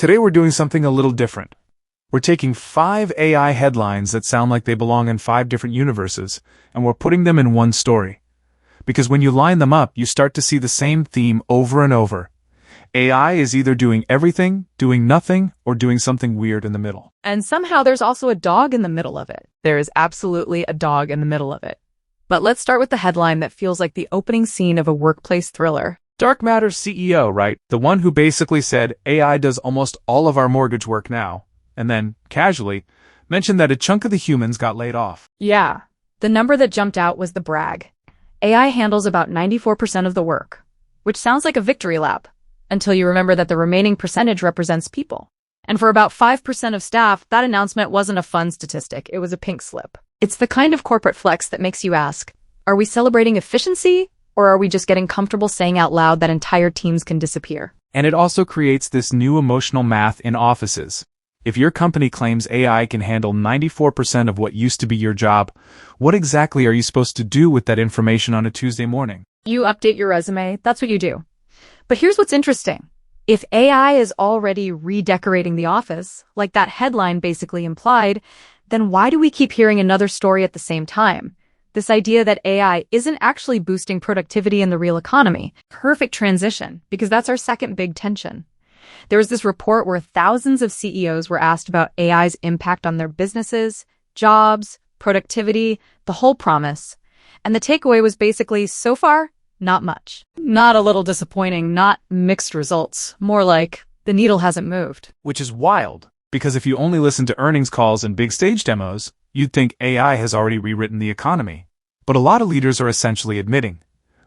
Today we're doing something a little different. We're taking 5 AI headlines that sound like they belong in 5 different universes, and we're putting them in one story. Because when you line them up, you start to see the same theme over and over. AI is either doing everything, doing nothing, or doing something weird in the middle. And somehow there's also a dog in the middle of it. There is absolutely a dog in the middle of it. But let's start with the headline that feels like the opening scene of a workplace thriller. Dark Matter's CEO, right? The one who basically said AI does almost all of our mortgage work now, and then, casually, mentioned that a chunk of the humans got laid off. Yeah, the number that jumped out was the brag. AI handles about 94% of the work, which sounds like a victory lap, until you remember that the remaining percentage represents people. And for about 5% of staff, that announcement wasn't a fun statistic, it was a pink slip. It's the kind of corporate flex that makes you ask, are we celebrating efficiency, or are we just getting comfortable saying out loud that entire teams can disappear? And it also creates this new emotional math in offices. If your company claims AI can handle 94% of what used to be your job, what exactly are you supposed to do with that information on a Tuesday morning? You update your resume, that's what you do. But here's what's interesting. If AI is already redecorating the office, like that headline basically implied, then why do we keep hearing another story at the same time? This idea that AI isn't actually boosting productivity in the real economy. Perfect transition, because that's our second big tension. There was this report where thousands of CEOs were asked about AI's impact on their businesses, jobs, productivity, the whole promise. And the takeaway was basically, so far, not much. Not a little disappointing, not mixed results. More like, the needle hasn't moved. Which is wild, because if you only listen to earnings calls and big stage demos, you'd think AI has already rewritten the economy. But a lot of leaders are essentially admitting,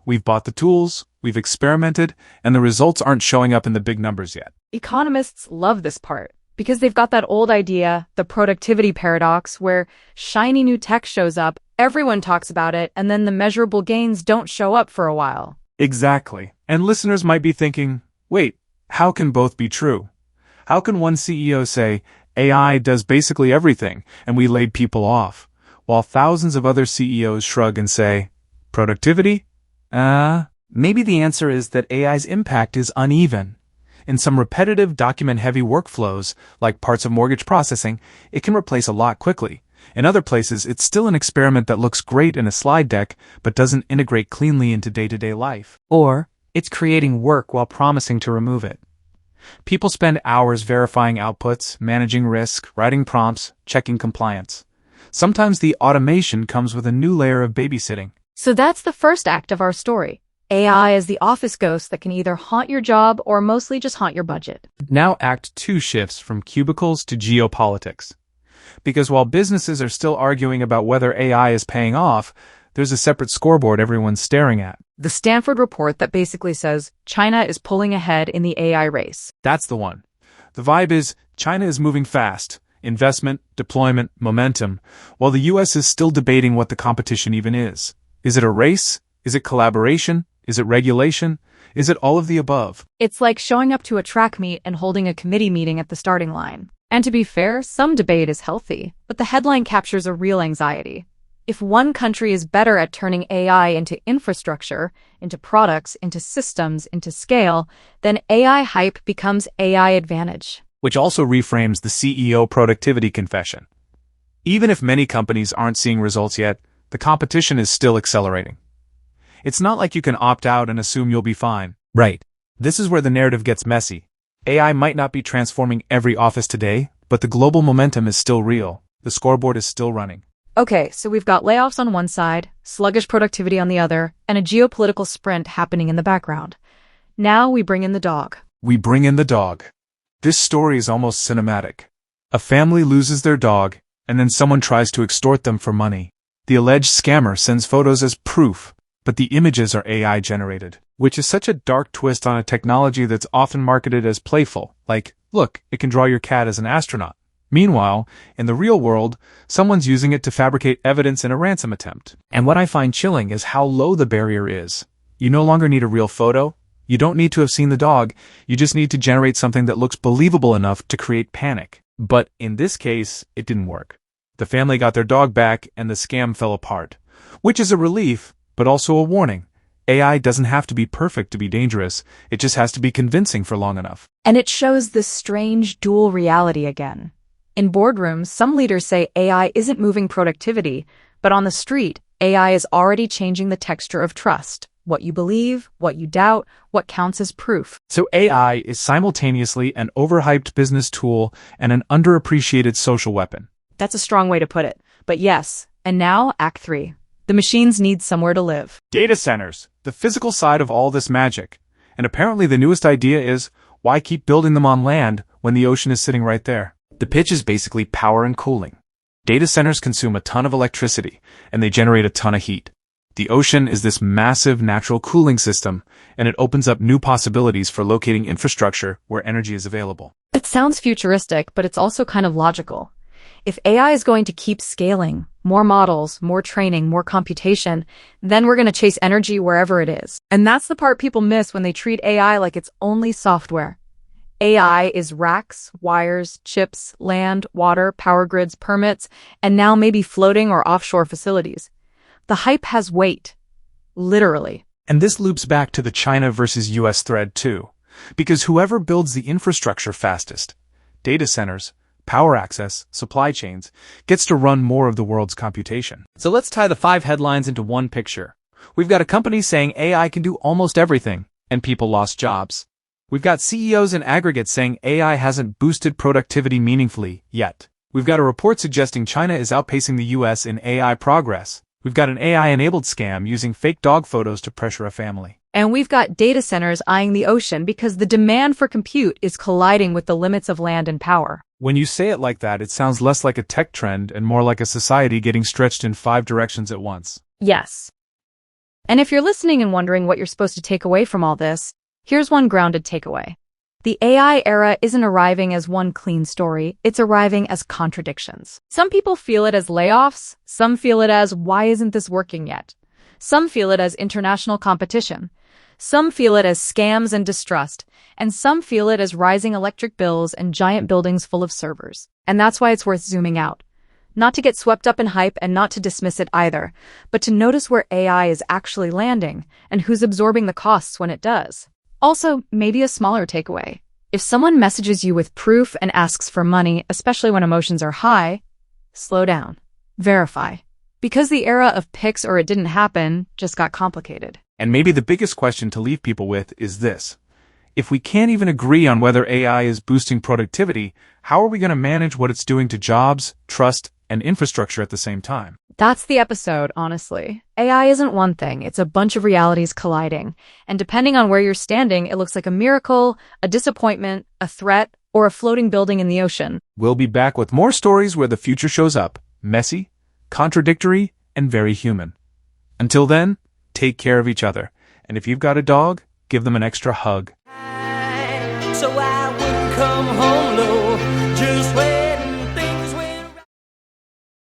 we've bought the tools, we've experimented, and the results aren't showing up in the big numbers yet. Economists love this part, because they've got that old idea, the productivity paradox, where shiny new tech shows up, everyone talks about it, and then the measurable gains don't show up for a while. Exactly. And listeners might be thinking, wait, how can both be true? How can one CEO say, AI does basically everything, and we laid people off, while thousands of other CEOs shrug and say, productivity? Maybe the answer is that AI's impact is uneven. In some repetitive, document-heavy workflows, like parts of mortgage processing, it can replace a lot quickly. In other places, it's still an experiment that looks great in a slide deck, but doesn't integrate cleanly into day-to-day life. Or, it's creating work while promising to remove it. People spend hours verifying outputs, managing risk, writing prompts, checking compliance. Sometimes the automation comes with a new layer of babysitting. So that's the first act of our story. AI is the office ghost that can either haunt your job or mostly just haunt your budget. Now Act 2 shifts from cubicles to geopolitics. Because while businesses are still arguing about whether AI is paying off, there's a separate scoreboard everyone's staring at. The Stanford report that basically says China is pulling ahead in the AI race. That's the one. The vibe is China is moving fast. Investment, deployment, momentum, while the US is still debating what the competition even is. Is it a race? Is it collaboration? Is it regulation? Is it all of the above? It's like showing up to a track meet and holding a committee meeting at the starting line. And to be fair, some debate is healthy, but the headline captures a real anxiety. If one country is better at turning AI into infrastructure, into products, into systems, into scale, then AI hype becomes AI advantage. Which also reframes the CEO productivity confession. Even if many companies aren't seeing results yet, the competition is still accelerating. It's not like you can opt out and assume you'll be fine. Right. This is where the narrative gets messy. AI might not be transforming every office today, but the global momentum is still real. The scoreboard is still running. Okay, so we've got layoffs on one side, sluggish productivity on the other, and a geopolitical sprint happening in the background. Now we bring in the dog. We bring in the dog. This story is almost cinematic. A family loses their dog, and then someone tries to extort them for money. The alleged scammer sends photos as proof, but the images are AI generated, which is such a dark twist on a technology that's often marketed as playful, like, look, it can draw your cat as an astronaut. Meanwhile, in the real world, someone's using it to fabricate evidence in a ransom attempt. And what I find chilling is how low the barrier is. You no longer need a real photo. You don't need to have seen the dog. You just need to generate something that looks believable enough to create panic. But in this case, it didn't work. The family got their dog back and the scam fell apart. Which is a relief, but also a warning. AI doesn't have to be perfect to be dangerous, it just has to be convincing for long enough. And it shows this strange dual reality again. In boardrooms, some leaders say AI isn't moving productivity, but on the street, AI is already changing the texture of trust. What you believe, what you doubt, what counts as proof. So AI is simultaneously an overhyped business tool and an underappreciated social weapon. That's a strong way to put it. But yes, and now Act 3. The machines need somewhere to live. Data centers, the physical side of all this magic. And apparently the newest idea is, why keep building them on land when the ocean is sitting right there? The pitch is basically power and cooling. Data centers consume a ton of electricity, and they generate a ton of heat. The ocean is this massive natural cooling system, and it opens up new possibilities for locating infrastructure where energy is available. It sounds futuristic, but it's also kind of logical. If AI is going to keep scaling, more models, more training, more computation, then we're going to chase energy wherever it is. And that's the part people miss when they treat AI like it's only software. AI is racks, wires, chips, land, water, power grids, permits, and now maybe floating or offshore facilities. The hype has weight. Literally. And this loops back to the China versus US thread too. Because whoever builds the infrastructure fastest, data centers, power access, supply chains, gets to run more of the world's computation. So let's tie the 5 headlines into one picture. We've got a company saying AI can do almost everything, and people lost jobs. We've got CEOs in aggregate saying AI hasn't boosted productivity meaningfully yet. We've got a report suggesting China is outpacing the US in AI progress. We've got an AI-enabled scam using fake dog photos to pressure a family. And we've got data centers eyeing the ocean because the demand for compute is colliding with the limits of land and power. When you say it like that, it sounds less like a tech trend and more like a society getting stretched in 5 directions at once. Yes. And if you're listening and wondering what you're supposed to take away from all this, here's one grounded takeaway. The AI era isn't arriving as one clean story, it's arriving as contradictions. Some people feel it as layoffs, some feel it as why isn't this working yet? Some feel it as international competition. Some feel it as scams and distrust, and some feel it as rising electric bills and giant buildings full of servers. And that's why it's worth zooming out. Not to get swept up in hype and not to dismiss it either, but to notice where AI is actually landing and who's absorbing the costs when it does. Also, maybe a smaller takeaway. If someone messages you with proof and asks for money, especially when emotions are high, slow down. Verify. Because the era of pics or it didn't happen just got complicated. And maybe the biggest question to leave people with is this. If we can't even agree on whether AI is boosting productivity, how are we going to manage what it's doing to jobs, trust, and infrastructure at the same time? That's the episode, honestly. AI isn't one thing, it's a bunch of realities colliding. And depending on where you're standing, it looks like a miracle, a disappointment, a threat, or a floating building in the ocean. We'll be back with more stories where the future shows up, messy, contradictory, and very human. Until then, take care of each other. And if you've got a dog, give them an extra hug. So I wouldn't come home low, just wait.